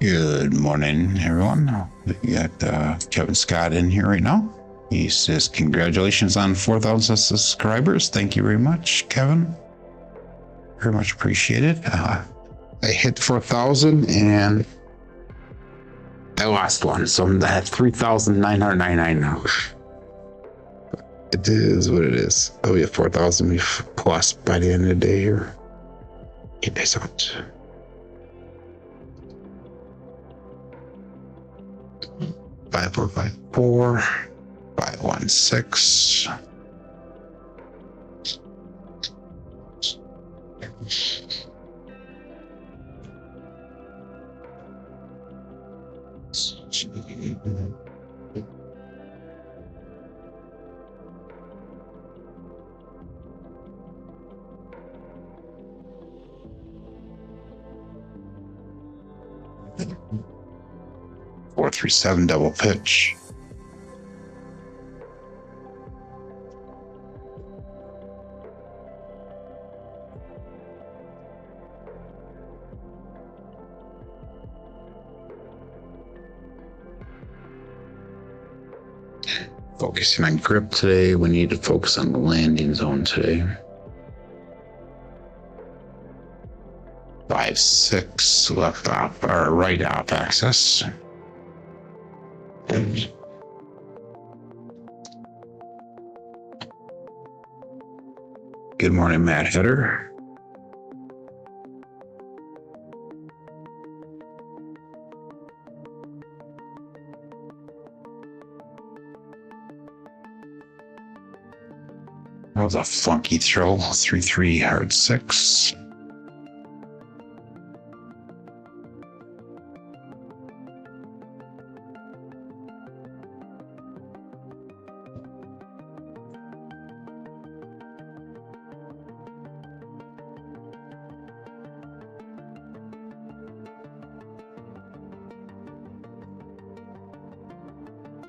Good morning, everyone. We got Kevin Scott in here right now. He says, congratulations on 4,000 subscribers. Thank you very much, Kevin. Very much appreciated. I hit 4,000 and I lost one. So I'm at 3,999 now. It is what it is. Oh, yeah, 4,000 plus by the end of the day here. 8 days out. Five, 4, 5, 4, 5, 1, 6. Four, 3, 7 double pitch. Focusing on grip today. We need to focus on the landing zone today. 5, 6 left off or right off axis. Good morning, Matt Header. That was a funky throw. 3-3 hard 6.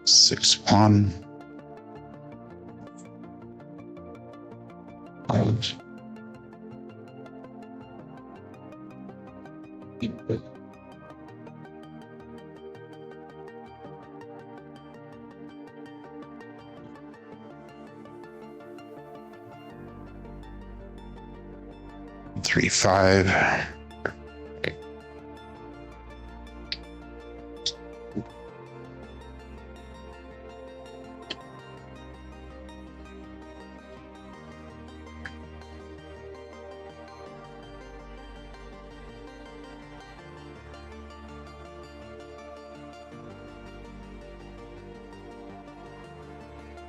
Six, 1. Out. Three, 5.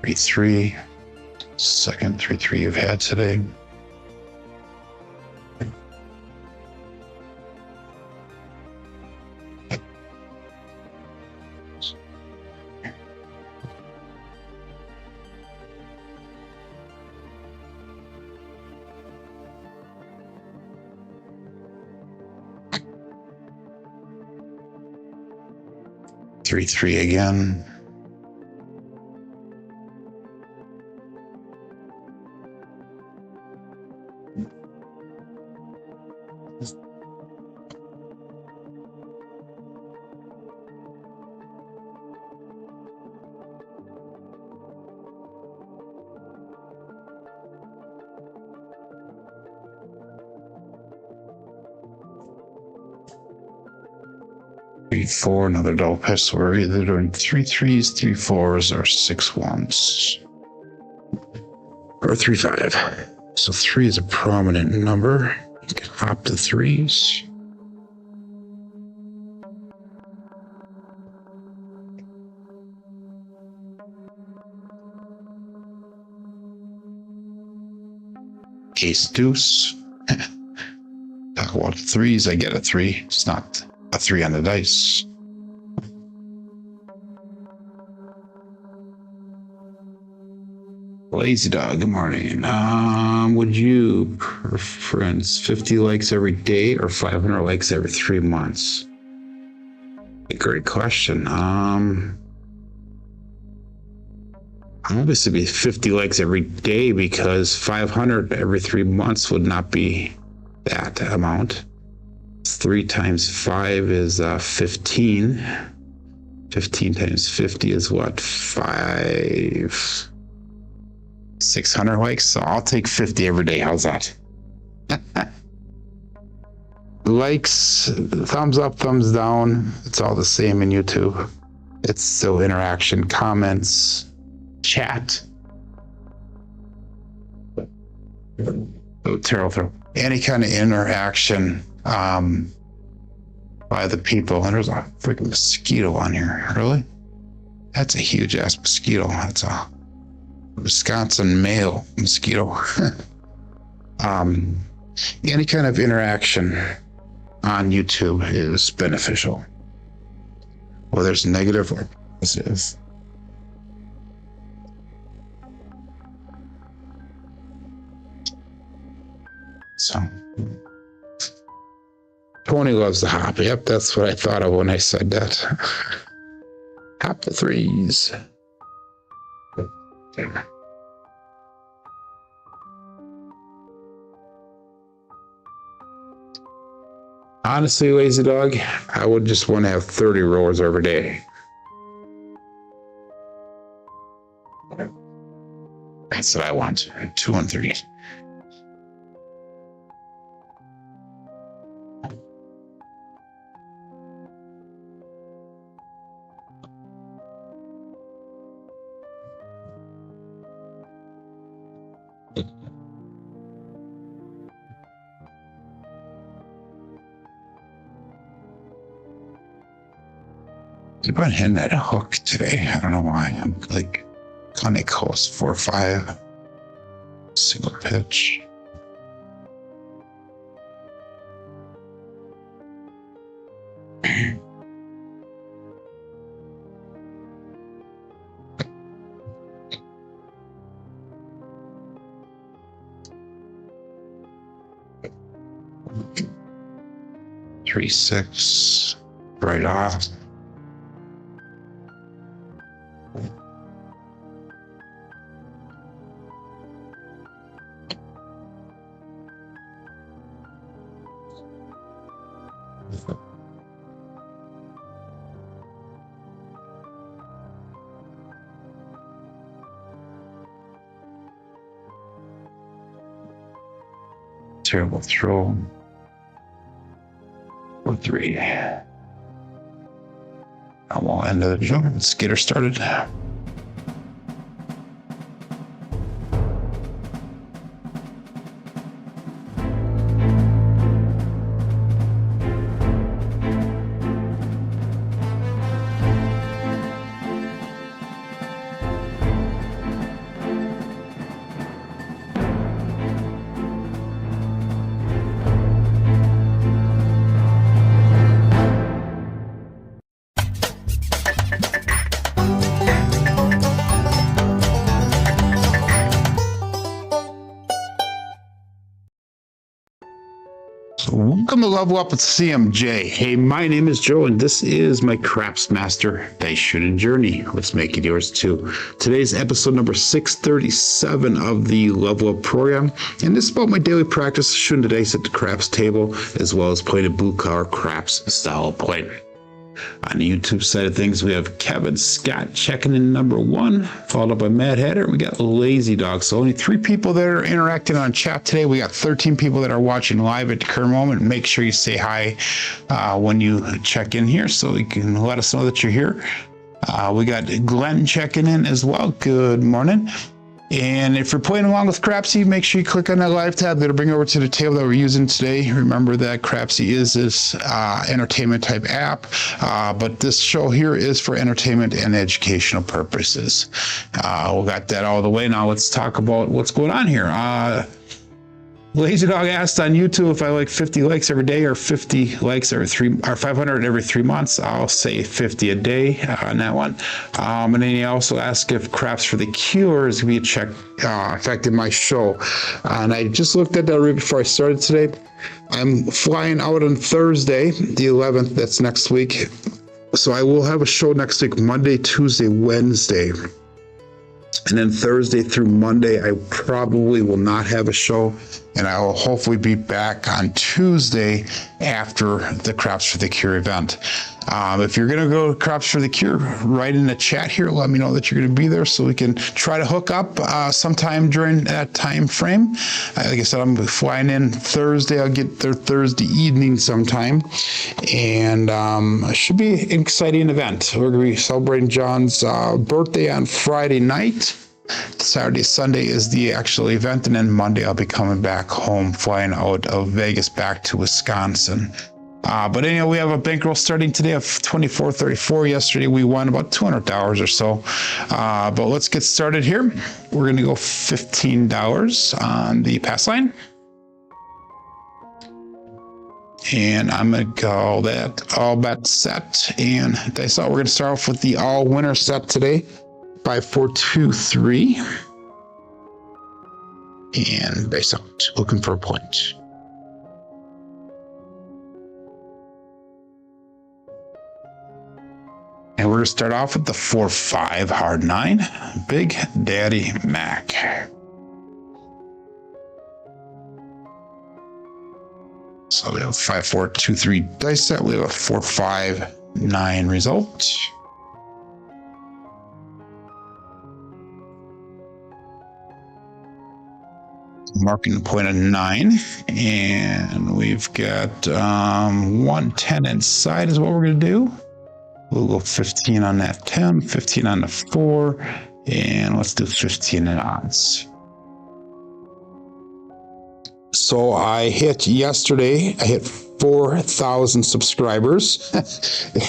3-3. Second 3-3 you've had today. Three again. Three, 4, another double pitch. So we're either doing 3 3s, 3 4s, or 6 1s, or 3 5. So 3 is a prominent number. You can hop to 3s. Ace deuce. Talk about 3s. I get a 3. It's not a 3 on the dice. Lazy Dog, good morning. Would you preference 50 likes every day or 500 likes every 3 months? A great question. Obviously be 50 likes every day, because 500 every 3 months would not be that amount. 3 times 5 is 15. 15 times 50 is what? 600 likes. So I'll take 50 every day. How's that? Likes, thumbs up, thumbs down. It's all the same in YouTube. It's still interaction, comments, chat. Terrell throw. Any kind of interaction by the people. And there's a freaking mosquito on here. Really? That's a huge ass mosquito. That's a Wisconsin male mosquito. Any kind of interaction on YouTube is beneficial. Whether it's negative or positive. So, Tony loves the hop. Yep, that's what I thought of when I said that. Hop the threes. Honestly, lazy dog, I would just want to have 30 rollers every day. That's what I want. 2 and 3. I've been hitting that hook today. I don't know why. I'm like kind of close 4-5 single pitch. Three, 6, right off. Terrible throw. 4-3. I won't end of the jump. Let's get her started. Welcome to Level Up with CMJ. Hey, my name is Joe, and this is my Craps Master Dice Shooting Journey. Let's make it yours too. Today's episode number 637 of the Level Up program, and this is about my daily practice shooting the dice at the craps table, as well as playing a blue-collar craps style of play. On the YouTube side of things, we have Kevin Scott checking in number 1, followed up by Mad Hatter, and we got Lazy Dog. So only 3 people that are interacting on chat today. We got 13 people that are watching live at the current moment. Make sure you say hi when you check in here so you can let us know that you're here. We got Glenn checking in as well. Good morning. And if you're playing along with Crapsee, make sure you click on that live tab. That'll bring you over to the table that we're using today. Remember that Crapsee is this entertainment type app, but this show here is for entertainment and educational purposes. We got that all the way. Now let's talk about what's going on here. Lazy Dog asked on YouTube if I like 50 likes every day or 50 likes every 500 every 3 months. I'll say 50 a day on that one. And then he also asked if Craps for the Cure is going to be a check affected my show. And I just looked at that right before I started today. I'm flying out on Thursday, the 11th. That's next week. So I will have a show next week, Monday, Tuesday, Wednesday. And then Thursday through Monday, I probably will not have a show. And I will hopefully be back on Tuesday after the Craps for the Cure event. If you're going to go Craps for the Cure, write in the chat here. Let me know that you're going to be there so we can try to hook up sometime during that time frame. Like I said, I'm flying in Thursday. I'll get there Thursday evening sometime. And it should be an exciting event. We're going to be celebrating John's birthday on Friday night. Saturday, Sunday is the actual event, and then Monday I'll be coming back home, flying out of Vegas back to Wisconsin. But anyhow, we have a bankroll starting today of $24.34. Yesterday we won about $200 or so. But let's get started here. We're going to go $15 on the pass line. And I'm going to call that all bet set. And dice out. We're going to start off with the all winner set today. 5, 4, 2, 3. And dice out. Looking for a point. And we're going to start off with the 4-5 hard 9, Big Daddy Mac. So we have 5, 4, 2, 3 dice set. We have a 4, 5, 9 result. Marking the point of 9. And we've got 110 inside is what we're going to do. We'll go 15 on that 10, 15 on the 4, and let's do 15 in odds. So I hit yesterday, I hit 4,000 subscribers,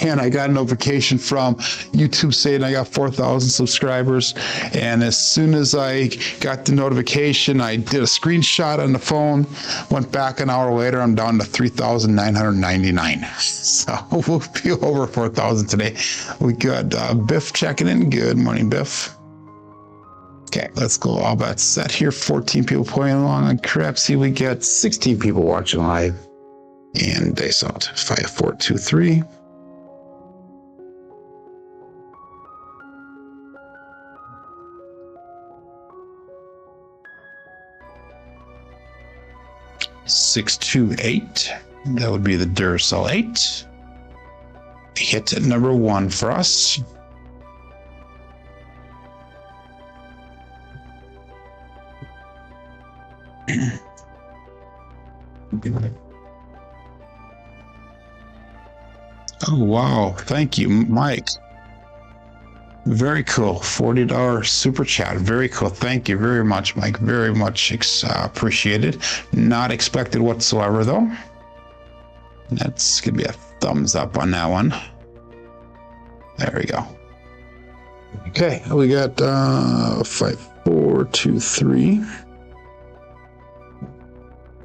and I got a notification from YouTube saying I got 4,000 subscribers. And as soon as I got the notification, I did a screenshot on the phone, went back an hour later, I'm down to 3,999. So we'll be over 4,000 today. We got Biff checking in. Good morning, Biff. Okay, let's go all bet set here. 14 people playing along on Crapsee. We got 16 people watching live. And dice out. 5, 4, 2, 3. Six, 2, 8. That would be the Duracell 8. Hit at number 1 for us. Oh, wow. Thank you, Mike. Very cool. $40 super chat. Very cool. Thank you very much, Mike. Very much appreciated. Not expected whatsoever, though. That's going to be a thumbs up on that one. There we go. Okay, we got 5, 4, 2, 3.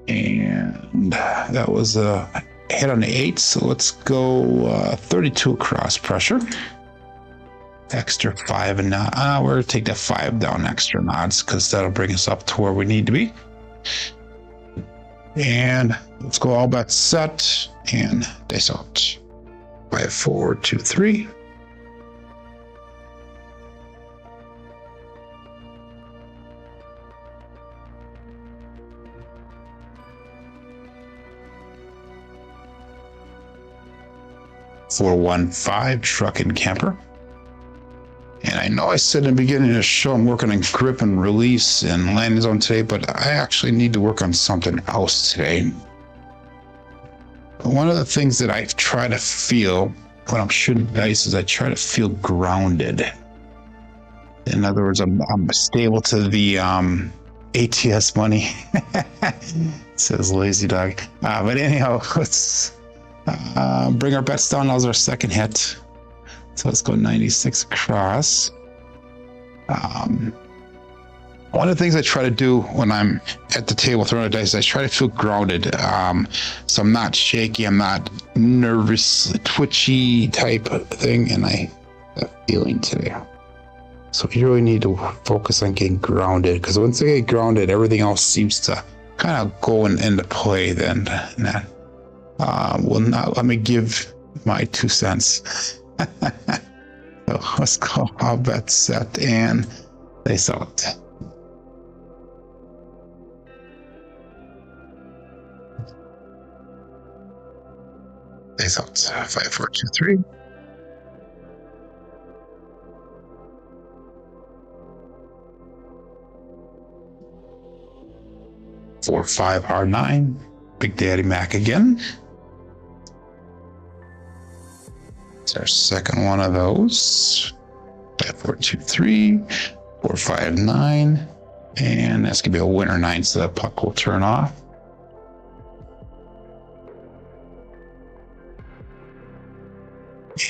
And that was a hit on the 8, so let's go 32 across pressure. Extra 5, and now we're going to take that 5 down extra in odds because that'll bring us up to where we need to be. And let's go all bet set and dice out. 5, 4, 2, 3. Four, 1, 5 truck and camper. And I know I said in the beginning of the show I'm working on grip and release and landing zone today, but I actually need to work on something else today. One of the things that I try to feel when I'm shooting dice is I try to feel grounded. In other words, I'm stable to the ATS money. Says lazy dog. But anyhow, let's bring our bets down. That was our second hit. So let's go 96 across. One of the things I try to do when I'm at the table throwing a dice, I try to feel grounded. So I'm not shaky, I'm not nervous, twitchy type of thing, and I have that feeling today. So you really need to focus on getting grounded, because once I get grounded, everything else seems to kind of go into play then. Well, now let me give my 2 cents. So let's go all bet set and they saw it. Face out. 5, 4, 2, 3. 4, 5, R9. Big Daddy Mac again. It's our second one of those. 5, 4, 2, 3. 4, 5, 9. And that's going to be a winner 9, so that puck will turn off.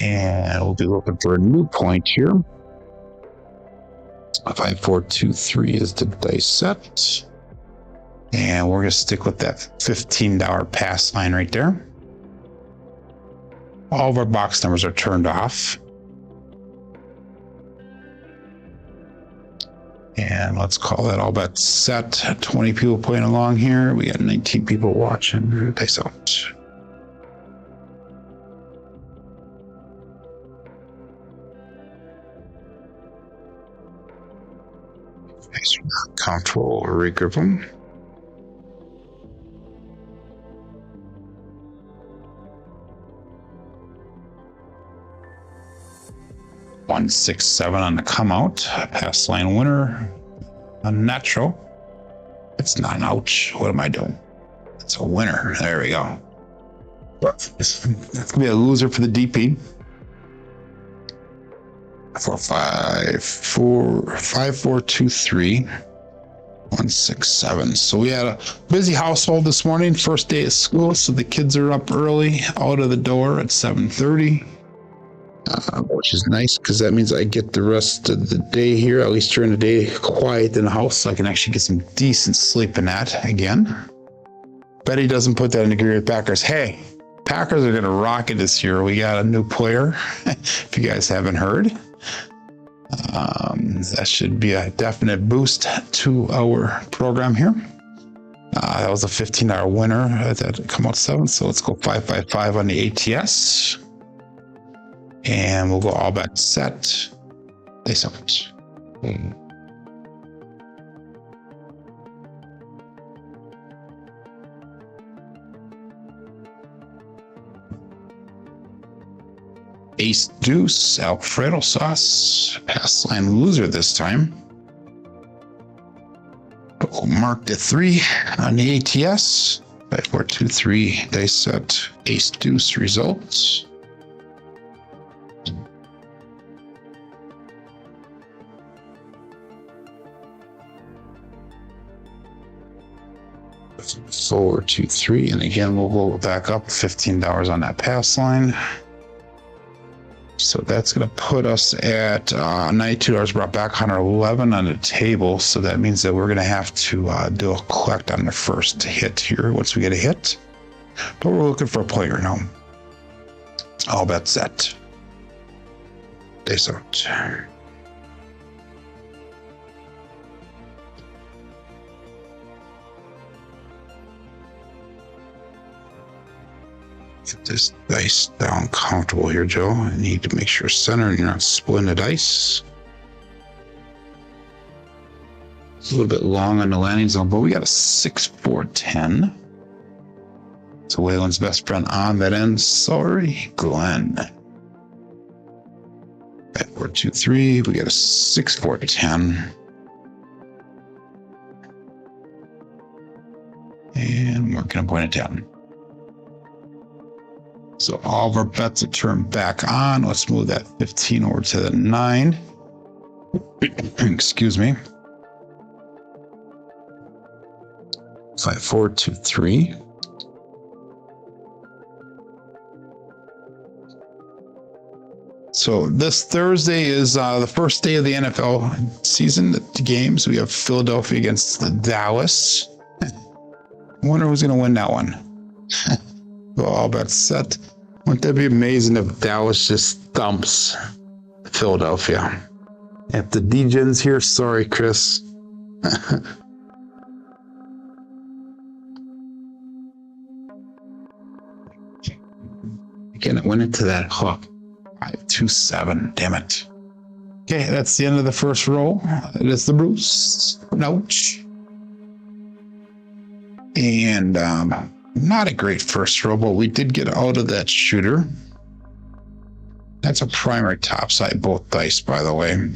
And we'll be looking for a new point here. 5, 4, 2, 3 is the dice set. And we're going to stick with that $15 pass line right there. All of our box numbers are turned off. And let's call that all bets set. 20 people playing along here. We got 19 people watching. Dice out. Guys are not comfortable. Regroup them. One, 6, 7 on the come out. Pass line winner. Unnatural. It's not an ouch. What am I doing? It's a winner. There we go. That's gonna be a loser for the DP. 4, 5, 4, 5, 4, 2, 3. 1, 6, 7. So we had a busy household this morning. First day of school, so the kids are up early, out of the door at 7:30. Which is nice because that means I get the rest of the day here, at least during the day, quiet in the house, so I can actually get some decent sleep in that again. Betty doesn't put that in the Green Bay Packers. Hey, Packers are going to rock it this year. We got a new player, if you guys haven't heard. That should be a definite boost to our program here. That was a $15 winner that come out 7, so let's go 5, 5, 5 on the ATS. And we'll go all bet set. They so much. Ace deuce, Alfredo sauce. Pass line loser this time. We'll mark the 3 on the ATS. 5, 4, 2, 3. Dice set. Ace deuce results. Forward 2, 3, and again we'll go back up $15 on that pass line. So that's going to put us at $92 brought back, 111 on the table. So that means that we're going to have to do a collect on the first hit here once we get a hit. But we're looking for a player now. All bets set. Dice out. Get this dice down comfortable here, Joe. I need to make sure center and you're not splitting the dice. It's a little bit long on the landing zone, but we got a 6, 4, 10. So Waylon's best friend on that end. Sorry, Glenn. 5, 4, 2, 3. We got a 6, 4, 10. And we're going to point it down. So all of our bets are turned back on. Let's move that 15 over to the 9. Excuse me. 5, 4, 2, 3. So this Thursday is the first day of the NFL season, the games. We have Philadelphia against the Dallas. I wonder who's going to win that one. Well, all bets set. Wouldn't that be amazing if Dallas just thumps Philadelphia? If the D-Gen's here, sorry, Chris. Again, it went into that hook. 5, 2, 7. Damn it. Okay, that's the end of the first roll. It is the Bruce. Ouch. And Not a great first roll, but we did get out of that shooter. That's a primary topside, both dice, by the way.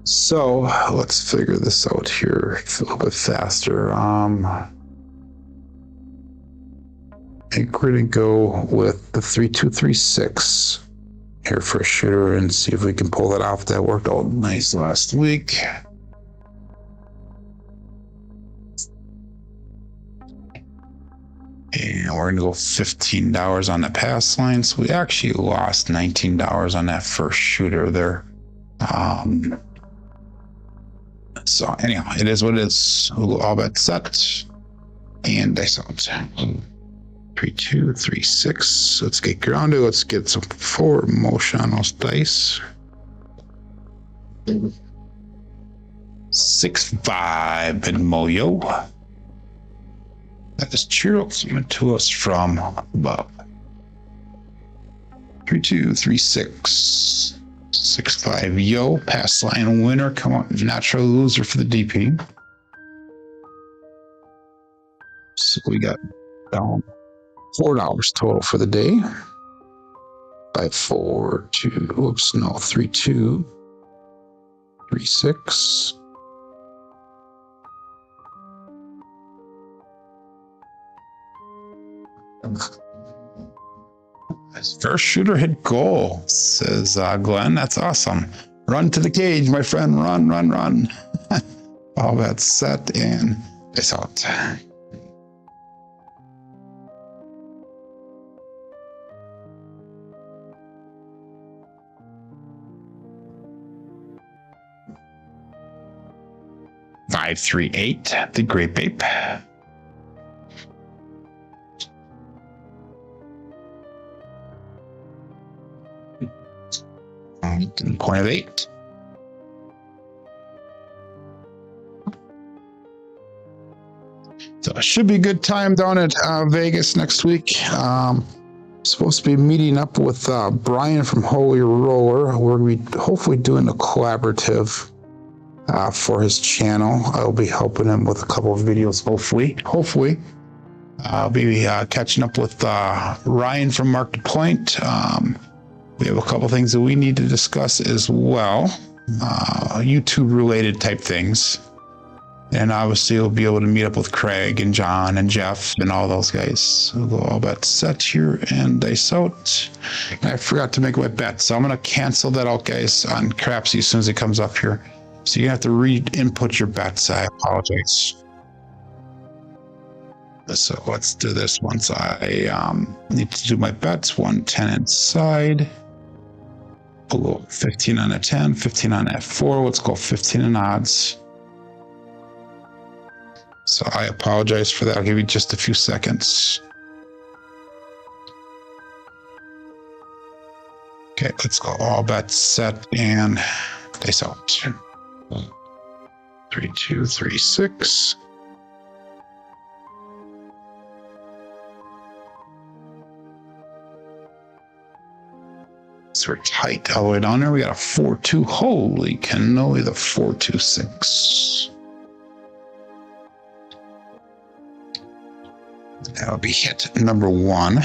So let's figure this out here a little bit faster. I'm going to go with the 3-2-3-6 here for a shooter and see if we can pull that off. That worked out nice last week. And we're going to go $15 on the pass line. So we actually lost $19 on that first shooter there. So anyhow, it is what it is. All bets set. And dice out. 3-2-3-6. Let's get grounded. Let's get some forward motion on those dice. 6-5 and Moyo. That is cheer coming to us from above. 3-2-3-6. 6-5 yo. Pass line winner. Come on. Natural loser for the DP. So we got down $4 total for the day. 5-4-2. Oops, no. 3-2-3-6. His first shooter hit goal, says Glenn. That's awesome. Run to the cage, my friend. Run, run, run. All that's set and it's out. Five, 3, 8. The Grape Ape. Point of 8. So it should be a good time down at Vegas next week. Supposed to be meeting up with Brian from Holy Roller. We're going to be hopefully doing a collaborative for his channel. I'll be helping him with a couple of videos, hopefully. I'll be catching up with Ryan from Market Point. We have a couple things that we need to discuss as well, YouTube related type things. And obviously we'll be able to meet up with Craig and John and Jeff and all those guys. We'll go all bet set here and dice out. And I forgot to make my bet, so I'm going to cancel that out, guys, on Crapsee as soon as it comes up here. So you have to re-input your bets. I apologize. So let's do this once I need to do my bets. 110 inside. Below 15 on a 10, 15 on F4. Let's go 15 in odds. So I apologize for that. I'll give you just a few seconds. Okay, let's go all bets set and dice out. 3-2-3-6. So we're tight all the way down there. We got a 4-2. Holy cannoli, the 4-2-6. That'll be hit number 1.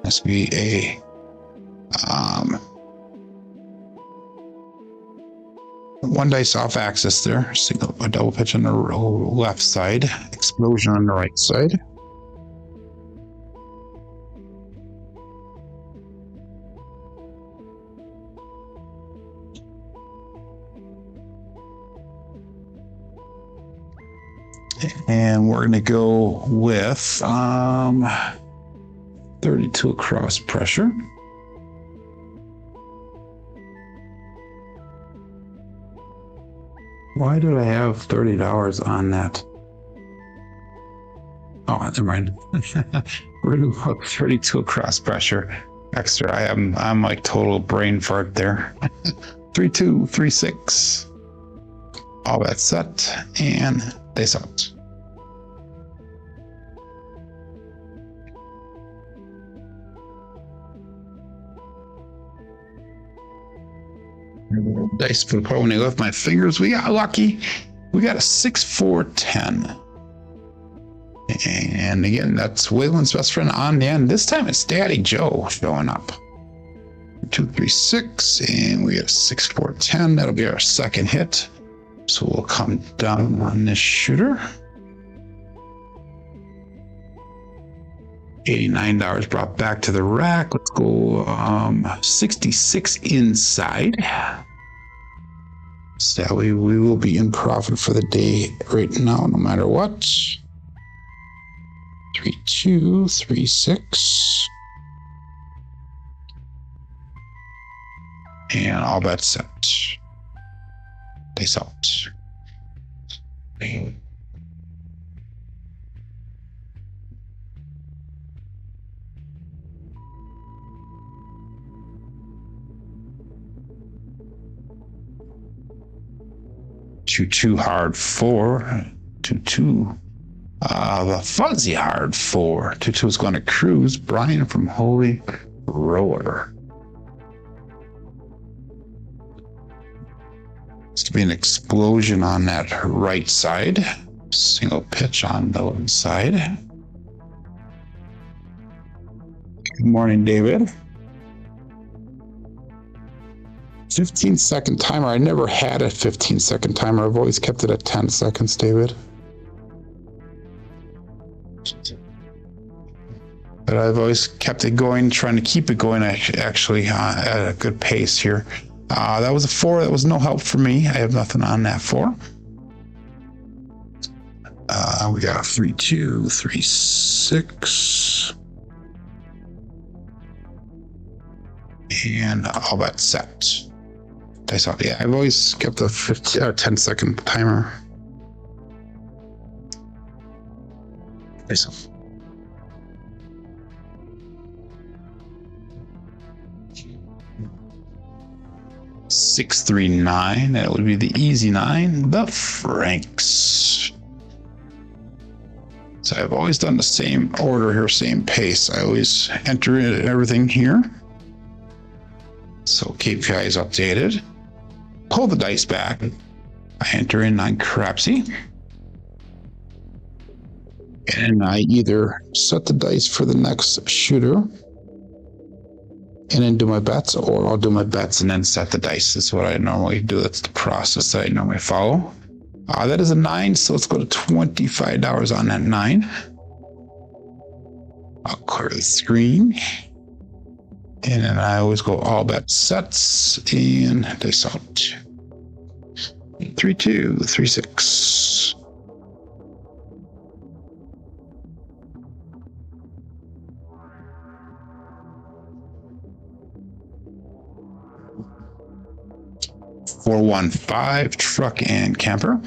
This will be a one dice off axis there. Single, a double pitch on the left side. Explosion on the right side. And we're going to go with 32 across pressure. Why did I have $30 on that? Oh, never mind. We're going to go 32 across pressure. Extra. I'm like total brain fart there. 3-2-3-6. All that set and dice out. Dice for the part when I left my fingers. We got lucky. We got a 6-4-10. And again, that's Waylon's best friend on the end. This time it's Daddy Joe showing up. 2-3-6, and we got a 6-4-10. That'll be our second hit. So we'll come down on this shooter. $89 brought back to the rack. Let's go 66 inside. So that way we will be in profit for the day right now, no matter what. 3-2, 3-6. And all bets set. Dice out. 2-2 hard 4. 2-2. The fuzzy hard 4. 2-2 is going to Cruise. Brian from Holy Roller. It's to be an explosion on that right side. Single pitch on the left side. Good morning, David. 15-second timer. I never had a 15-second timer. I've always kept it at 10 seconds, David. But I've always kept it going, trying to keep it going actually at a good pace here. That was a 4. That was no help for me. I have nothing on that 4. We got 3-2, 3-6. And all that set. Dice out. Yeah, I've always kept a 15 or 10-second timer. Dice off. Six, 3, 9. That would be the easy 9. The Franks. So I've always done the same order here, same pace. I always enter everything here. So KPI is updated. Pull the dice back. I enter in on Crapsee. And I either set the dice for the next shooter and then do my bets, or I'll do my bets and then set the dice. That's what I normally do. That's the process that I normally follow. That is a 9, so let's go to $25 on that 9. I'll clear the screen. And then I always go all bet sets and dice out. 3-2, 3-6. Four, 1, 5, truck and camper.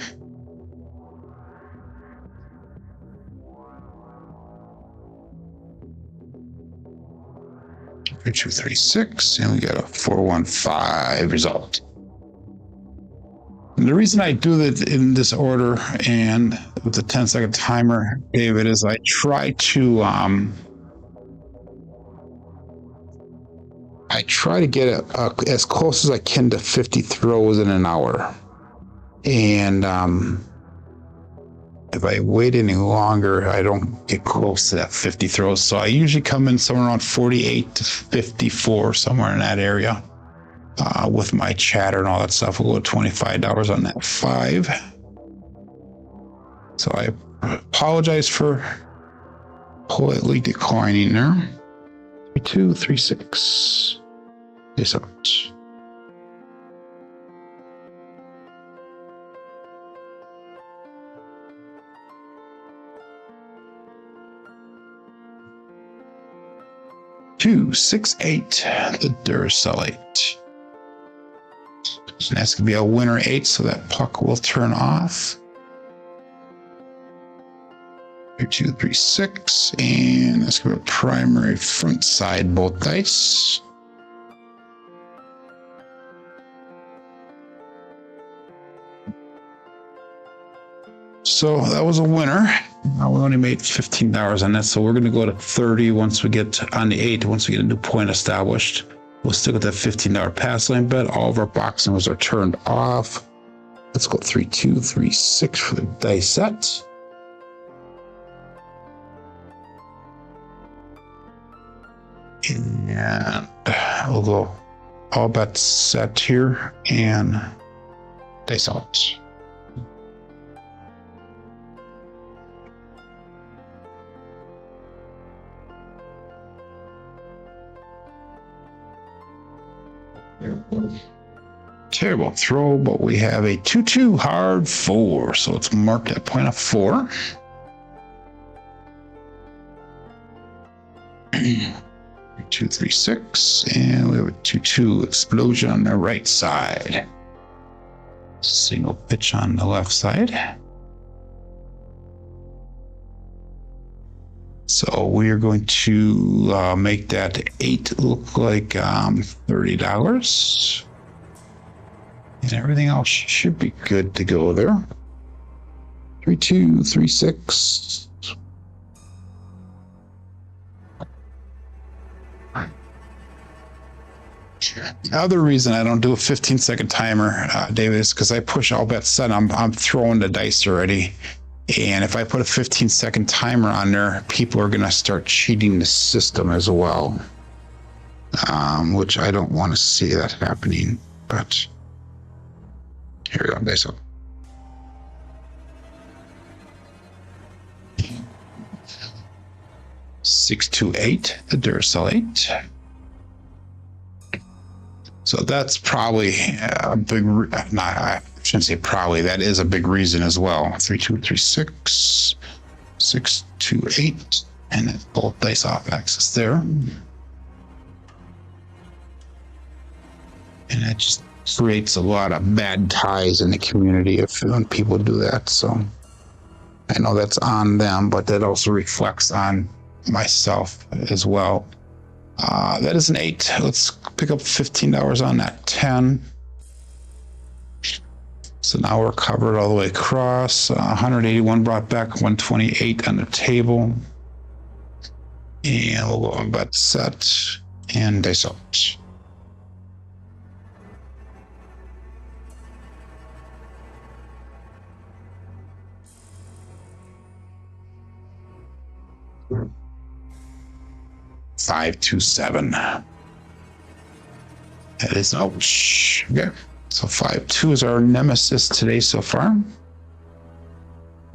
236, and we got a 415 result. And the reason I do that in this order and with the 10-second timer, David, is I try to get as close as I can to 50 throws in an hour. And if I wait any longer, I don't get close to that 50 throws. So I usually come in somewhere around 48 to 54, somewhere in that area. With my chatter and all that stuff, we'll go $25 on that 5. So I apologize for politely declining there. 3-2, 3-6. Yes, out. Two, 6, 8. The Duracellite. And that's gonna be a winner 8, so that puck will turn off. 2, 3, 6, and that's gonna be a primary front side both dice. So that was a winner. We only made $15 on that, so we're going to go to 30 once we get on the 8. Once we get a new point established, we'll stick with that $15 pass line bet. All of our box numbers are turned off. The Let's go 3, 2, 3, 6 for the dice set. And we'll go all bets set here and dice out. Terrible throw, but we have a 2-2 hard 4, so it's marked at point of 4. 2, 3, 6, and we have a 2-2 explosion on the right side. Single pitch on the left side. So we are going to make that 8 look like $30. And everything else should be good to go there. 3, 2, 3, 6. The other reason I don't do a 15-second timer, David, is because I push all bets set. I'm throwing the dice already. And if I put a 15-second timer on there, people are going to start cheating the system as well, which I don't want to see that happening. But here we go, dice up. Six, 2, 8, the Duracell 8. So that's probably a big, I shouldn't say probably, that is a big reason as well. 3, 2, 3, 6, 6, 2, 8, and then both dice off axis there. And that just creates a lot of bad ties in the community when people do that. So I know that's on them, but that also reflects on myself as well. That is an 8. Let's pick up $15 on that 10. So now we're covered all the way across. 181 brought back, 128 on the table. And we'll go on bet set and dice out. Five, 2, 7. That is ouch. Okay, so 5, 2 is our nemesis today so far.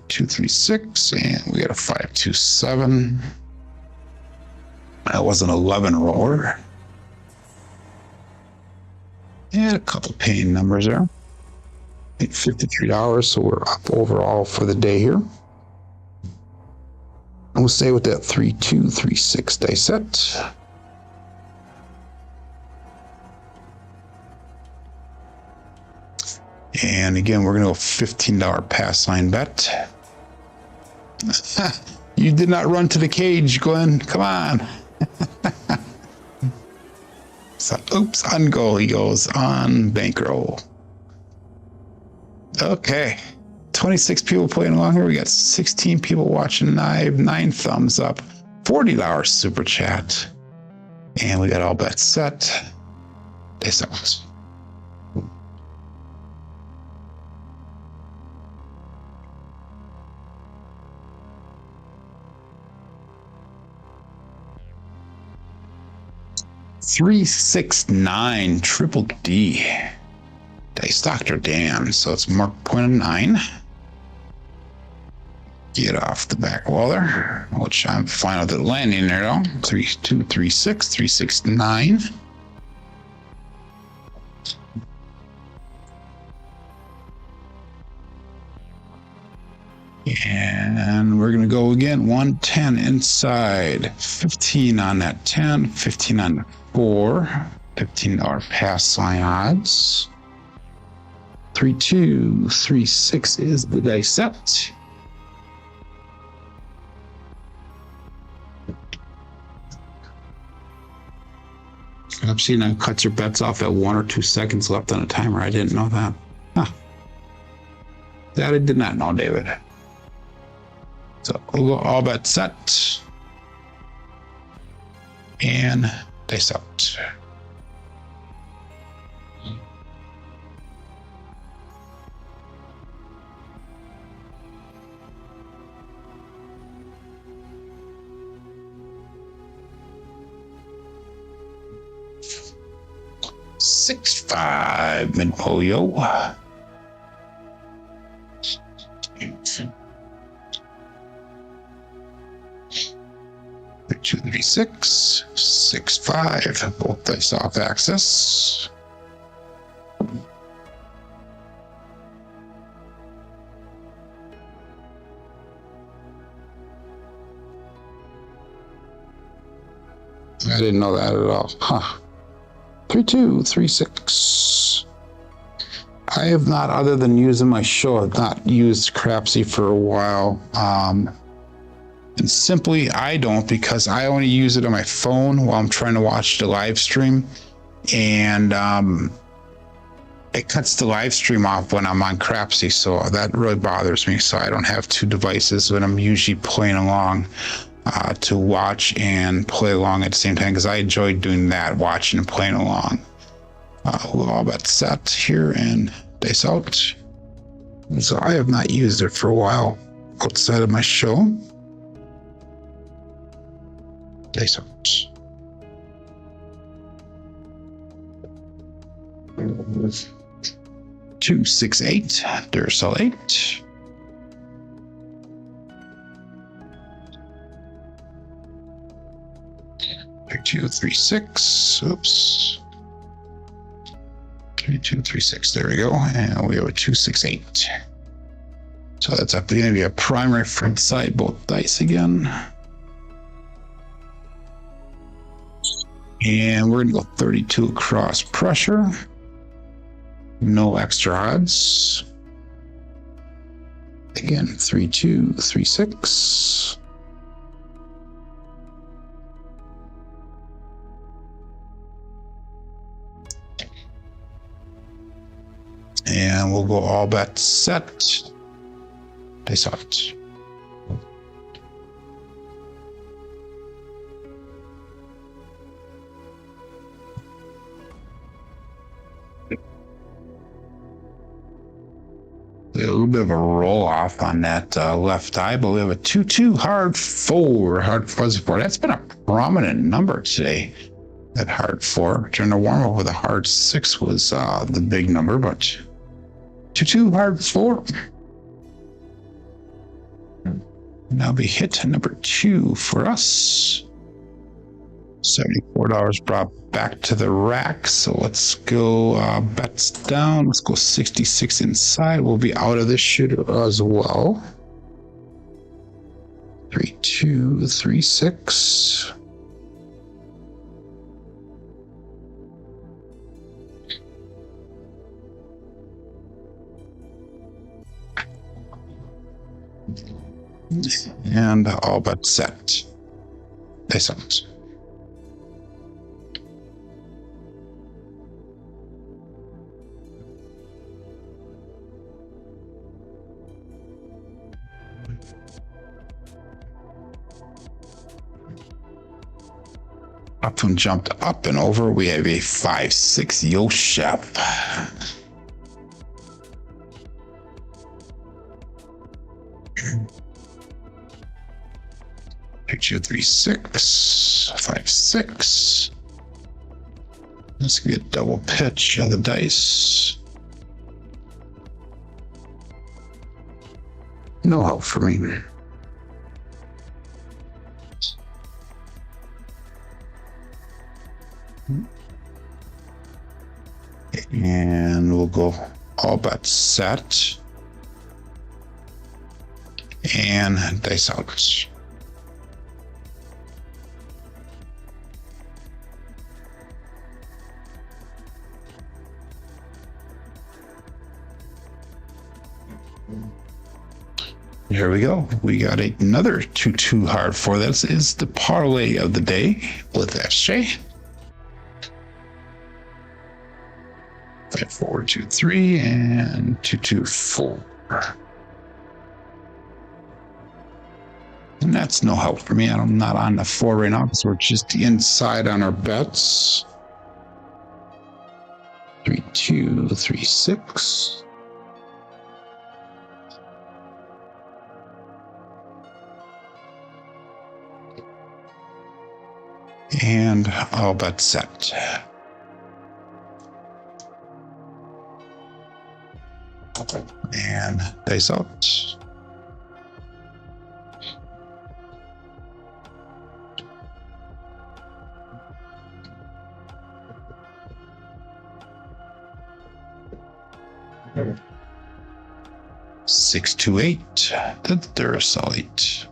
2, 3, 6, and we got a 5, 2, 7. That was an 11 roller. And a couple paying numbers there. $53, so we're up overall for the day here. And we'll stay with that 3, 2, 3, 6 dice set. And again, we're going to go $15 pass line bet. You did not run to the cage, Glenn. Come on. So, oops, on goal. He goes on bankroll. Okay. 26 people playing along here. We got 16 people watching live, 9 thumbs up, $40 super chat. And we got all bets set. Dice out. $369 triple D. Dice Dr. Dan. So it's marked point of 9. Get off the back wall there, which I'm fine with the landing there though. 3, 2, 3, 6, 3, 6, 9. And we're gonna go again. 110 inside, 15 on that 10, 15 on the 4, $15 pass line odds. 3, 2, 3, 6 is the dice set. I've seen that cuts your bets off at 1 or 2 seconds left on a timer. I didn't know that. Huh. That I did not know, David. So we'll go all bets set. And dice out. 6-5 mid polio. 236, 6-5, both dice off axis. I didn't know that at all. Huh. 3236. I have not, other than using my show, I've not used Crapsee for a while. And simply, I don't, because I only use it on my phone while I'm trying to watch the live stream. And it cuts the live stream off when I'm on Crapsee, so that really bothers me. So I don't have two devices when I'm usually playing along to watch and play along at the same time, because I enjoy doing that, watching and playing along. We'll all bet set here and dice out. So I have not used it for a while outside of my show. Dice out. Two, 6, 8. Duracell 8. Pick 2, 3, 6. Oops. 3, 2, 3, 6. There we go. And we have a 2, 6, 8. So that's going to be a primary front side, both dice again. And we're going to go 32 across pressure. No extra odds. Again, 3, 2, 3, 6. And we'll go all bet set. Dice out. A little bit of a roll off on that left eye, but we have a 2-2 hard 4, hard fuzzy 4. That's been a prominent number today. That hard 4. During the warm up with a hard 6 was the big number, but 2-2 hard 4. Now be hit number 2 for us. $74 brought back to the rack. So let's go bets down. Let's go 66 inside. We'll be out of this shooter as well. 3, 2, 3, 6. And all but set. Dice out. Up and jumped up and over. We have a 5-6 Yoshep. 2, 3, 6, 5, 6. Let's get double pitch of the dice. No help for me. And we'll go all bet set. And dice out. Here we go. We got another 2-2 hard 4. This is the parlay of the day with SJ. 5, 4, 2, 3, and 2, 2, 4. And that's no help for me. I'm not on the 4 right now because we're just inside on our bets. 3, 2, 3, 6. And all bet set. And dice out. Six to eight. The Duracellite.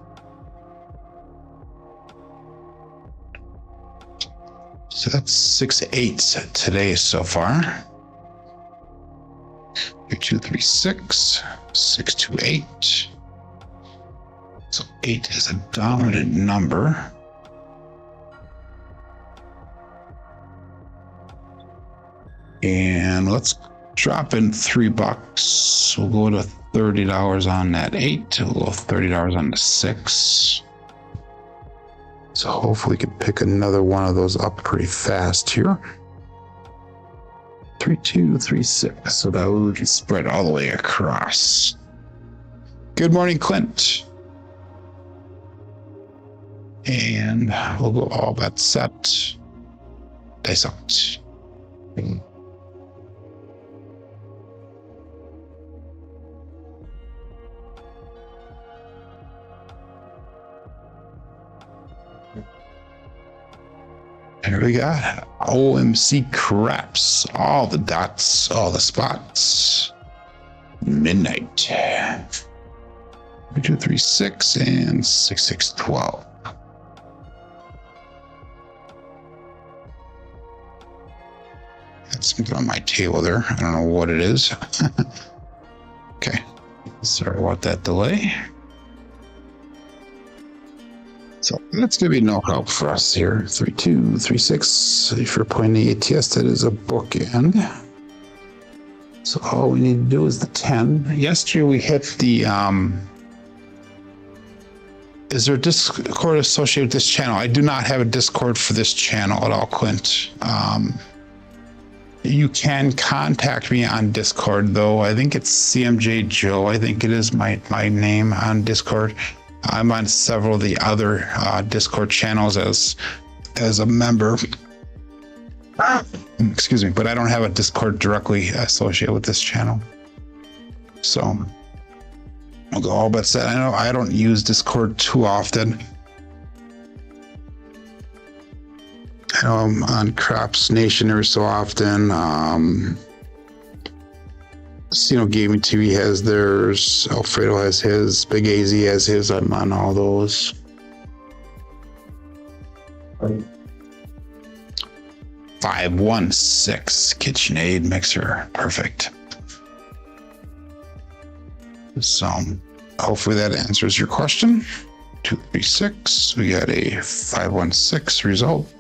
So that's 6 eights today so far. 2, 3, 6, 6 to 8. So 8 is a dominant number. And let's drop in $3. We'll go to $30 on that 8. We'll go $30 on the 6. So hopefully we can pick another one of those up pretty fast here. 3, 2, 3, 6. So that we can spread all the way across. Good morning, Clint. And we'll go all bet set. Dice out. And we got OMC Craps. All the dots, all the spots. Midnight. 3, 2, 3, 6 and 6, 6, 12. That's something on my table there. I don't know what it is. Okay. Sorry about that delay. So that's going to be no help for us here. 3, 2, 3, 6. If you're playing the ATS, that is a bookend. So all we need to do is the 10. Yesterday we hit the, is there a Discord associated with this channel? I do not have a Discord for this channel at all, Clint. You can contact me on Discord though. I think it's CMJ Joe. I think it is my name on Discord. I'm on several of the other Discord channels as a member. Excuse me, but I don't have a Discord directly associated with this channel. So I'll go all but set. I know I don't use Discord too often. I know I'm on Craps Nation every so often. Casino Gaming TV has theirs. Alfredo has his. Big AZ has his. I'm on all those. 516 KitchenAid mixer. Perfect. So hopefully that answers your question. 236. We got a 516 result.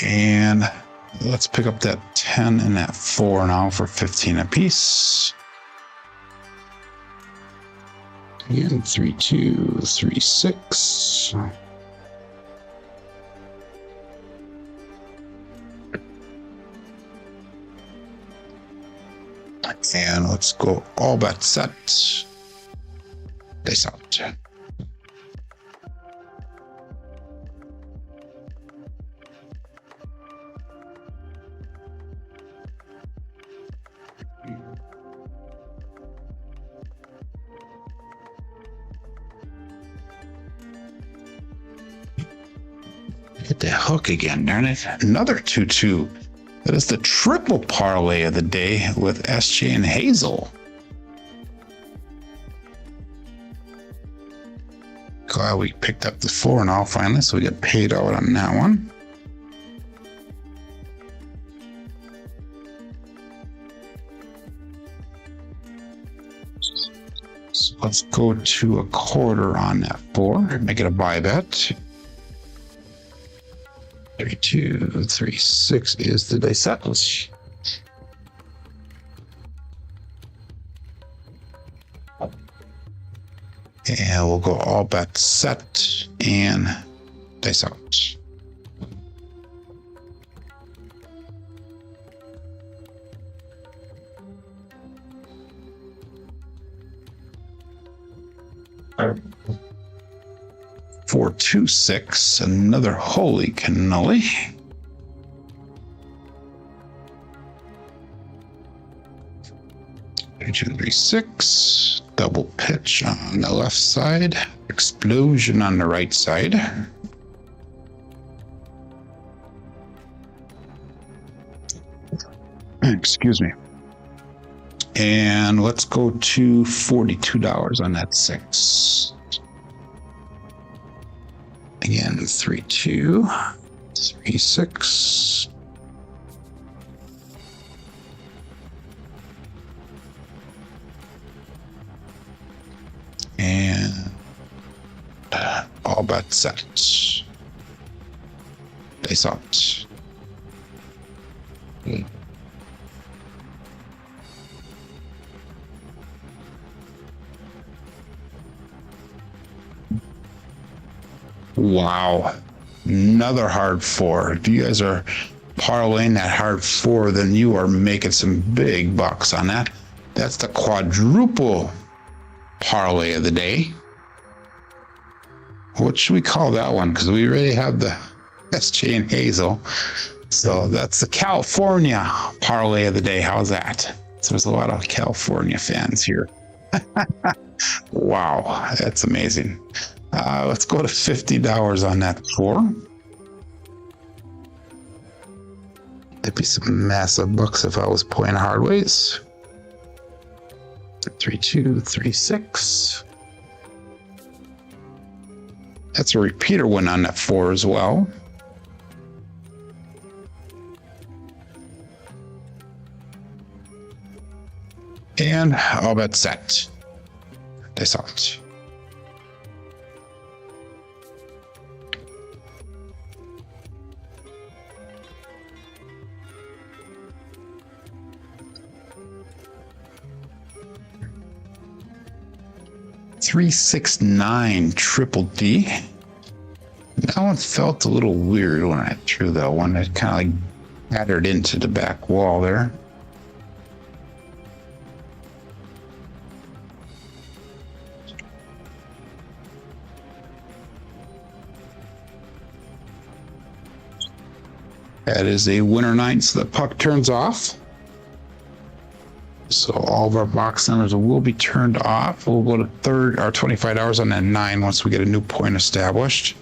And let's pick up that 10 and that 4 now for 15 apiece. Again, 3, 2, 3, 6. And let's go all bet set. Dice out. Hit the hook again, darn it. Another 2-2. That is the triple parlay of the day with SJ and Hazel. Glad we picked up the 4 now finally, so we get paid out on that one. So let's go to a quarter on that 4, make it a buy bet. 3, 2, 3, 6 is the dice set. And we'll go all bet set and dice out. 426, another holy cannoli. Two, 3, 6, double pitch on the left side, explosion on the right side. Excuse me. And let's go to $42 on that 6. Again, 3, 2, 3, 6. And all bets set. Face out. Wow, another hard 4. If you guys are parlaying that hard 4, then you are making some big bucks on that. That's the quadruple parlay of the day. What should we call that one? Because we already have the SJ and Hazel. So that's the California parlay of the day. How's that? So there's a lot of California fans here. Wow, that's amazing. Let's go to $50 on that 4. That'd be some massive bucks if I was playing hardways. 3, 2, 3, 6. That's a repeater win on that 4 as well. And all bets set. That's out. $369 triple D. That one felt a little weird when I threw that one. It kind of like pattered into the back wall there. That is a winner 9, so the puck turns off. So all of our box numbers will be turned off. We'll go to $25 on that 9 once we get a new point established.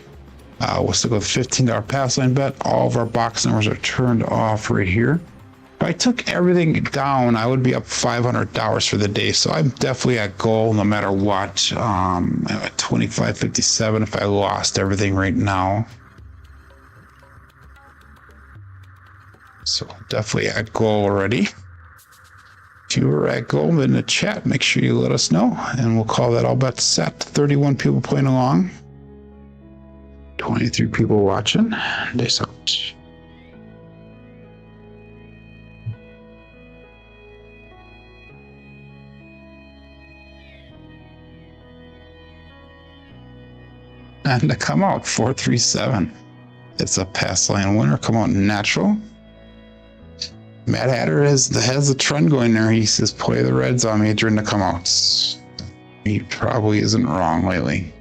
We'll still go with $15 pass line bet. All of our box numbers are turned off right here. If I took everything down, I would be up $500 for the day. So I'm definitely at goal no matter what. I'm at $25.57 if I lost everything right now. So definitely at goal already. If you were at goal in the chat, make sure you let us know, and we'll call that all bets set. 31 people playing along, 23 people watching. Days out. And to come out 437. It's a pass line winner. Come out natural. Matt Hatter has the trend going there. He says, play the Reds on me during the come-outs. He probably isn't wrong lately.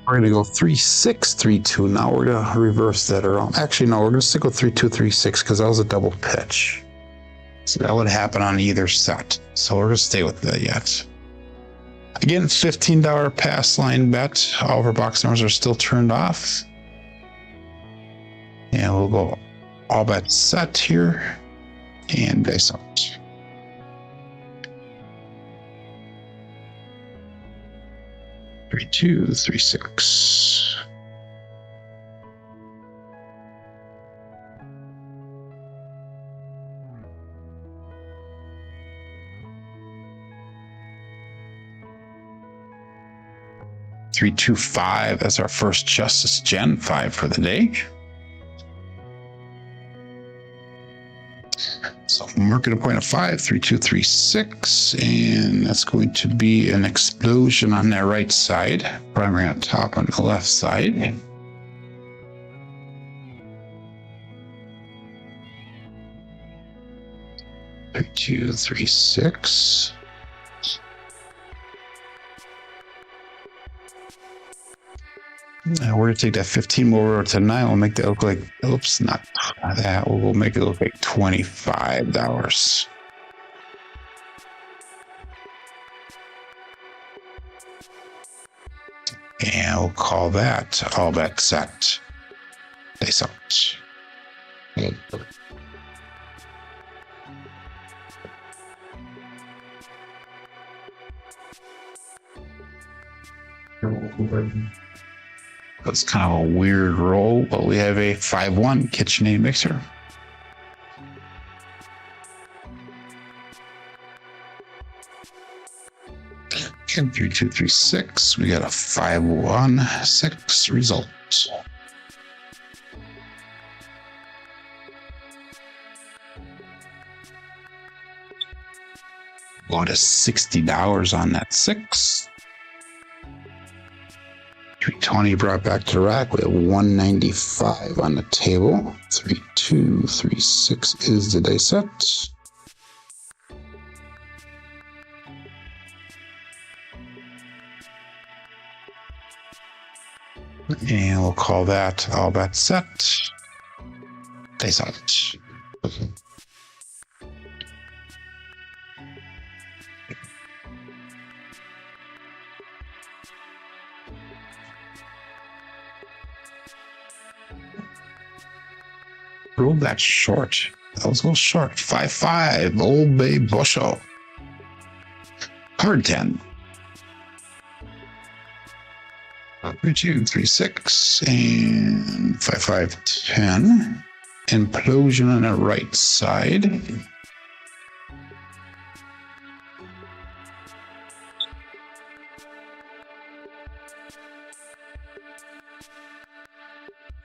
We're going to go 3-6-3-2. Now we're going to reverse that. Actually, no, we're going to stick with 3-2-3-6 because that was a double pitch. So that would happen on either set. So we're going to stay with that yet. Again, $15 pass line bet. All of our box numbers are still turned off. And we'll go all bets set here. And base out. Three, 2, 3, 6. Three, 2, 5. That's our first Justice Gen 5 for the day. So marking a point of 5, 3, 2, 3, 6, and that's going to be an explosion on that right side. Primary on top on the left side. 3, 2, 3, 6. We're gonna take that 15 over to 9. We'll make that look like, oops, not that. We'll make it look like $25. And we'll call that all bet set. Face out. That's kind of a weird roll, but we have a 5-1 KitchenAid mixer. And 3, 2, 3, 6. We got a 5, 1, 6 result. Go to $60 on that 6. 320 brought back to the rack. We have 195 on the table. 3, 2, 3, 6 is the dice set. And we'll call that all bet set. Dice out. Rolled that short. That was a little short. 5-5. Old Bay Bushel. Hard 10. 3, 2, 3, 6. And 5, 5, 10. Implosion on the right side.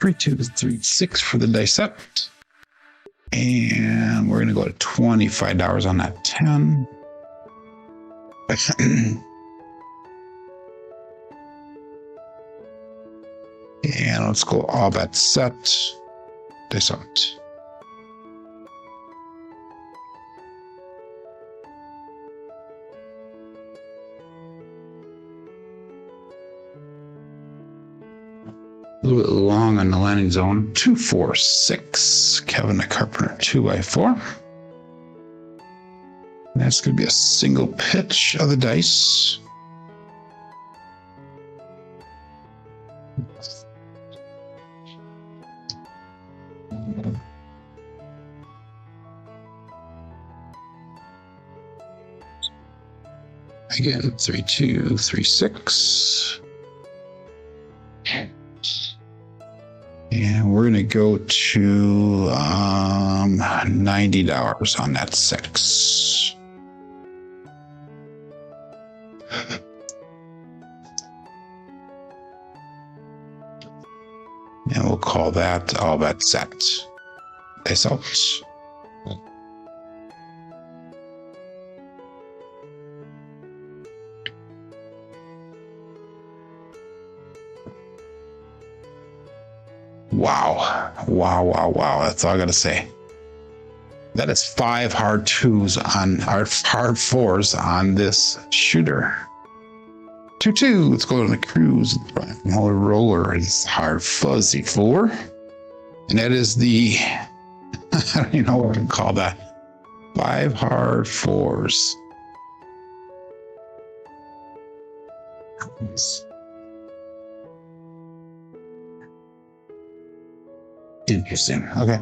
Three, 2, 3, 6 for the dice set. And we're going to go to $25 on that 10. And let's go all bet set. Dice out. A little bit long on the landing zone. 2, 4, 6. Kevin the Carpenter 2x4. And that's going to be a single pitch of the dice. Again, 3, 2, 3, 6. And we're going to go to $90 on that 6. And we'll call that all bet set. Dice out. Wow. Wow, wow, wow. That's all I got to say. That is 5 hard 2s on hard 4s on this shooter. 2, 2. Let's go on the cruise. Another roller is hard fuzzy 4. And that is the, I don't even know what to call that. 5 hard 4s. Interesting. Okay.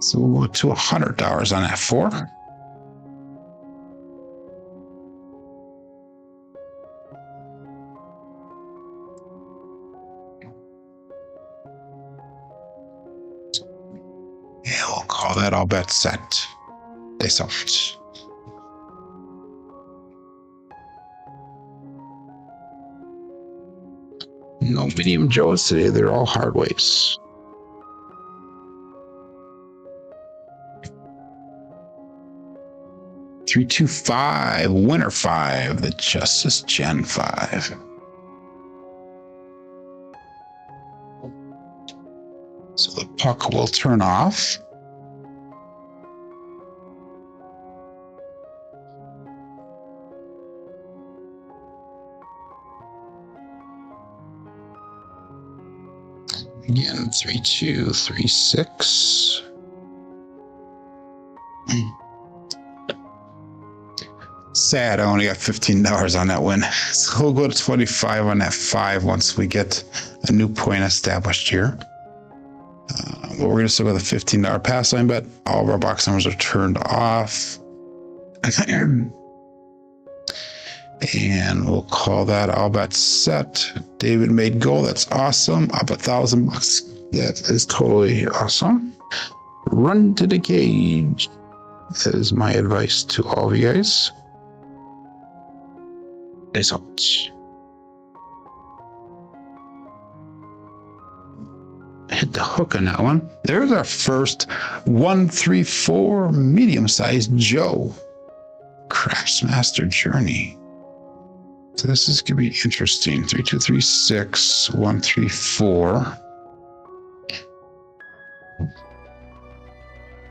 So we'll go to $100 on that 4. Yeah, we'll call that all bet set. They soft. No medium Joes today. They're all hard weights. Three, 2, 5, winner 5, the Justice Gen 5. So the puck will turn off. Again, 3, 2, 3, 6. Sad, I only got $15 on that win. So we'll go to 25 on that 5 once we get a new point established here. But we're going to start with a $15 pass line bet. All of our box numbers are turned off. And we'll call that all bets set. David made goal. That's awesome. Up $1,000. That is totally awesome. Run to the cage. That is my advice to all of you guys. It's out. Hit the hook on that one. There's our first 134 medium-sized Joe. Craftsmaster Journey. So this is going to be interesting. 3, 2, 3, 6, 1, 3, 4.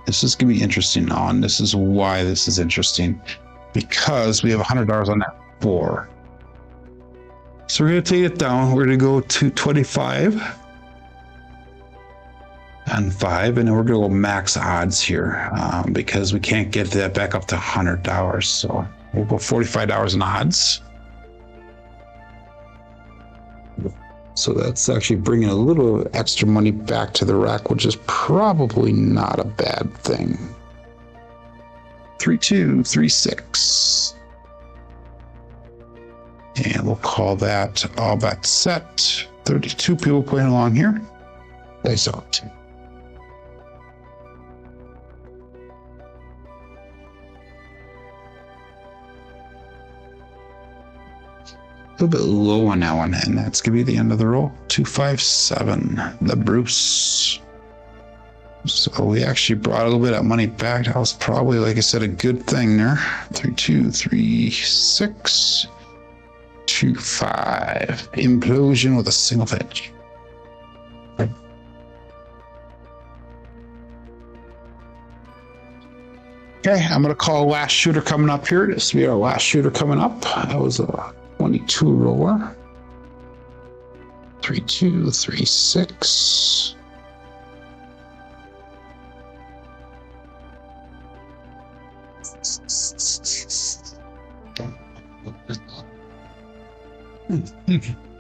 This is going to be interesting on. This is why this is interesting. Because we have $100 on that 4. So we're going to take it down. We're going to go to 25 and 5, and then we're going to go max odds here because we can't get that back up to $100. So we'll go $45 in odds. So that's actually bringing a little extra money back to the rack, which is probably not a bad thing. 3, 2, 3, 6. And we'll call that all bet set. 32 people playing along here. Dice out. A little bit low on that one, and that's gonna be the end of the roll. 2, 5, 7. The Bruce. So we actually brought a little bit of money back. That was probably, like I said, a good thing there. 3, 2, 3, 6. 2, 5. Implosion with a single pitch. Okay, I'm gonna call last shooter coming up here. This will be our last shooter coming up. That was a 22 roller. 3, 2, 3, 6.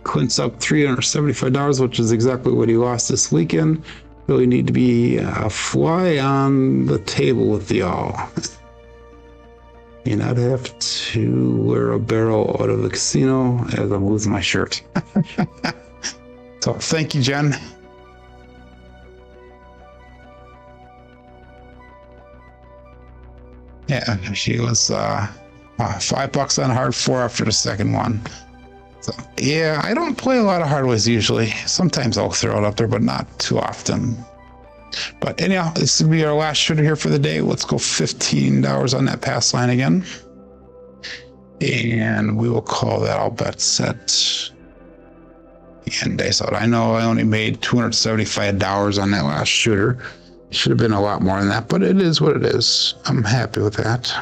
Clint's up $375, which is exactly what he lost this weekend. Really need to be a fly on the table with y'all. And I'd have to wear a barrel out of the casino as I'm losing my shirt. So thank you, Jen. Yeah, she was $5 on hard 4 after the second one. So yeah, I don't play a lot of hardways usually. Sometimes I'll throw it up there, but not too often. But anyhow, this will be our last shooter here for the day. Let's go $15 on that pass line again. And we will call that all bet set. And dice out. I know I only made $275 on that last shooter. Should have been a lot more than that, but it is what it is. I'm happy with that.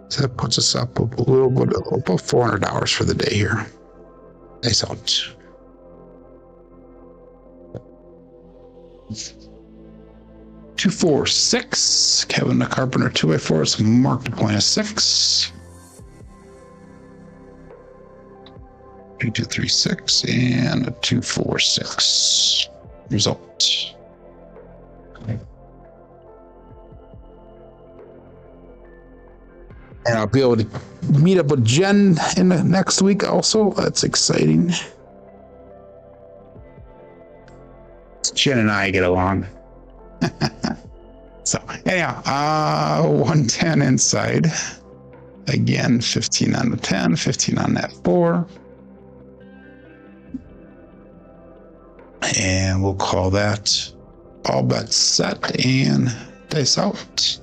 So that puts us up a little bit, about $400 for the day here. Dice out. Two, 4, 6. Kevin the Carpenter 2x4s marked a point of 6. 2, 2, 3, 6 and a 2, 4, 6. Result. And I'll be able to meet up with Jen in the next week also. That's exciting. Jen and I get along. So anyhow, 110 inside. Again, 15 on the 10, 15 on that 4. And we'll call that all bets set and dice out.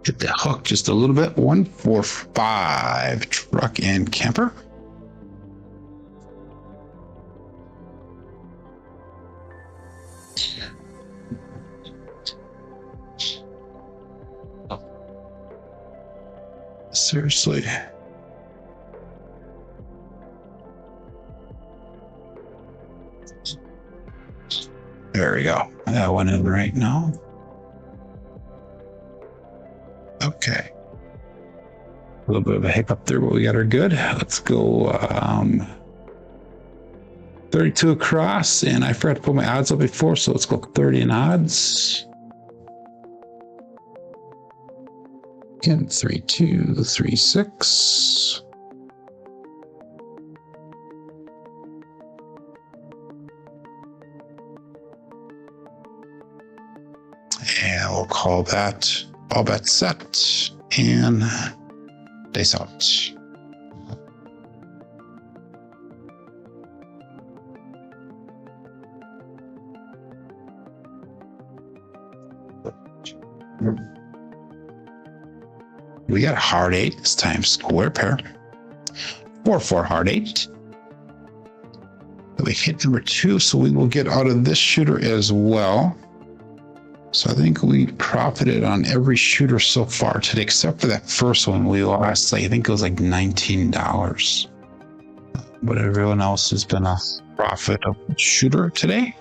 Hit the hook just a little bit. 1, 4, 5. Truck and camper. Seriously. There we go. That went in right now. Okay. A little bit of a hiccup there, but we got her good. Let's go 32 across, and I forgot to put my odds up before, so let's go 30 in odds. Again, 3, 2, 3, 6. And we'll call that all bet set and days out. We got a hard 8 this time, square pair. 4-4 hard 8. We hit number 2, so we will get out of this shooter as well. So I think we profited on every shooter so far today, except for that first one we lost. I think it was like $19. But everyone else has been a profit of shooter today.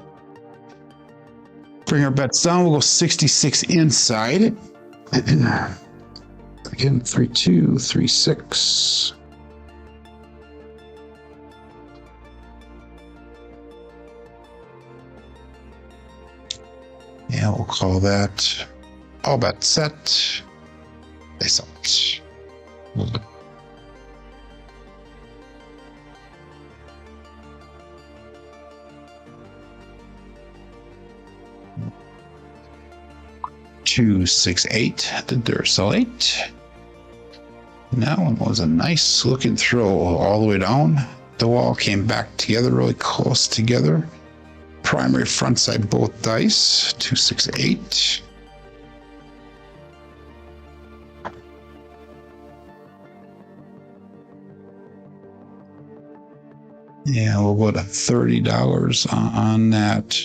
Bring our bets down. We'll go 66 inside. Again, 3, 2, 3, 6. Yeah, we'll call that all bet set. Face out. Two, 6, 8. The Duracell 8. And that one was a nice looking throw all the way down. The wall came back together, really close together. Primary front side both dice. 2, 6, 8. Yeah, we'll go to $30 on that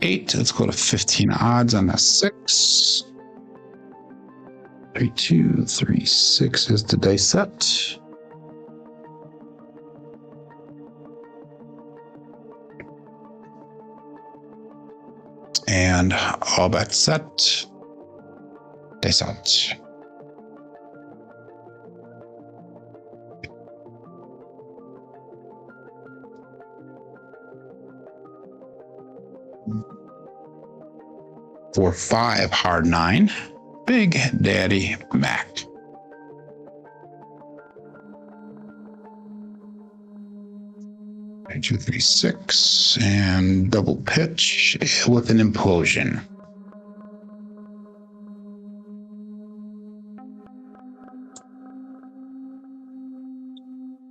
8. Let's go to 15 odds on that 6. 3, 2, 3, 6 is the dice set. And all bet set. Dice out. For 5 hard 9. Big Daddy Mac. Two, 3, 6, and double pitch with an implosion.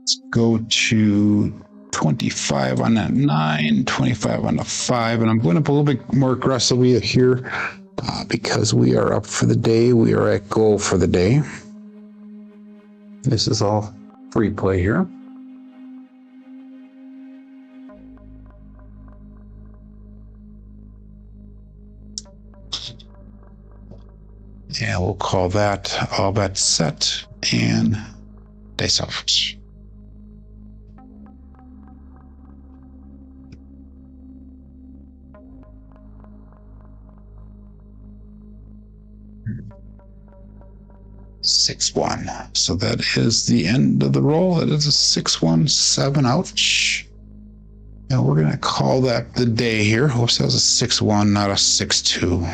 Let's go to 25 on that 9, 25 on the 5, and I'm going up a little bit more aggressively here because we are up for the day. We are at goal for the day. This is all free play here. Yeah, we'll call that all bet set and dice out. Six, 1. So that is the end of the roll. That is a 6, 1, 7. Ouch. Now we're going to call that the day here. Oops, that was a 6, 1, not a 6, 2.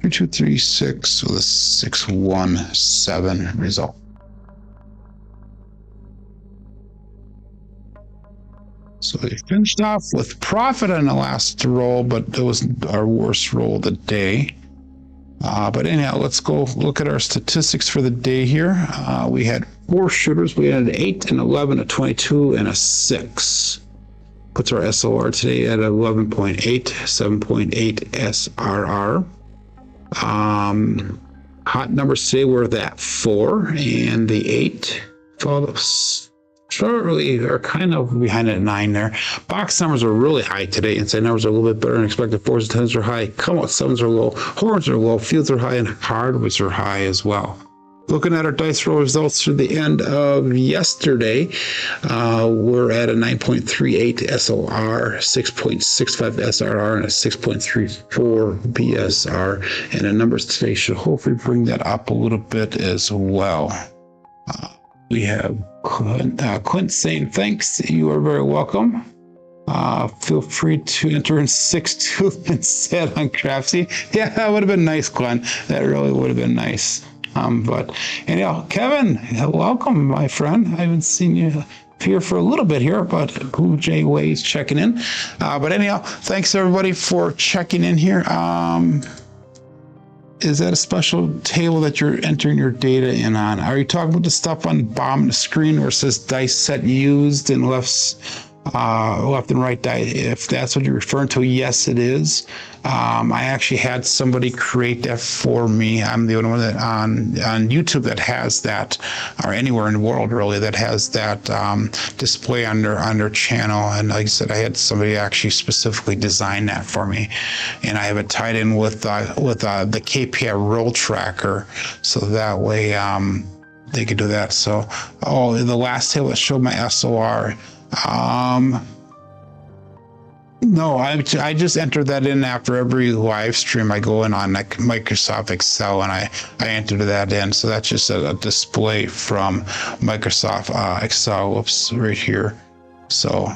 3, 2, 3, 6 with a 6, 1, 7 result. So we finished off with profit on the last roll, but it was our worst roll of the day. But anyhow, let's go look at our statistics for the day here. We had 4 shooters. We had an 8, an 11, a 22, and a 6. Puts our SOR today at 11.8, 7.8 SRR. Hot numbers today were that 4 and the 8. Shortly are kind of behind at 9 there. Box numbers are really high today. Inside numbers are a little bit better than expected. 4s and 10s are high. Come out 7s are low. Horns are low. Fields are high, and hardways are high as well. Looking at our dice roll results through the end of yesterday, we're at a 9.38 SOR, 6.65 SRR, and a 6.34 BSR. And the numbers today should hopefully bring that up a little bit as well. We have Clint saying thanks. You are very welcome. Feel free to enter in 6-2 instead on Crapsee. Yeah, that would have been nice, Glenn. That really would have been nice. But anyhow, Kevin, welcome, my friend. I haven't seen you here for a little bit here, but Blue Jay Way's checking in. But anyhow, thanks everybody for checking in here. Is that a special table that you're entering your data in on? Are you talking about the stuff on the bottom of the screen where it says dice set used and left and right die? If that's what you're referring to, yes, it is. I actually had somebody create that for me. I'm the only one that on YouTube that has that, or anywhere in the world really, that has that display on their channel. And like I said, I had somebody actually specifically design that for me, and I have it tied in with the KPI roll tracker, so that way they could do that. So, the last table that showed my SOR. No, I just enter that in after every live stream. I go in on like Microsoft Excel and I enter that in. So that's just a display from Microsoft Excel. Whoops, right here. So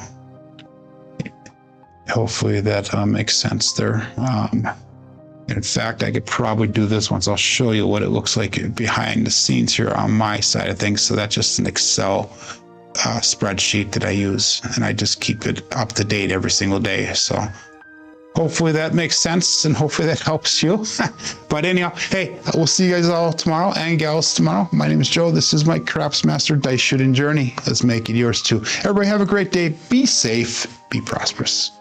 hopefully that makes sense there. In fact, I could probably do this once. I'll show you what it looks like behind the scenes here on my side of things. So that's just an Excel spreadsheet that I use, and I just keep it up to date every single day. So hopefully that makes sense, and hopefully that helps you. But anyhow, hey, we'll see you guys all tomorrow and gals tomorrow. My name is Joe. This is my Craps Master Dice Shooting Journey. Let's make it yours too. Everybody have a great day. Be safe. Be prosperous.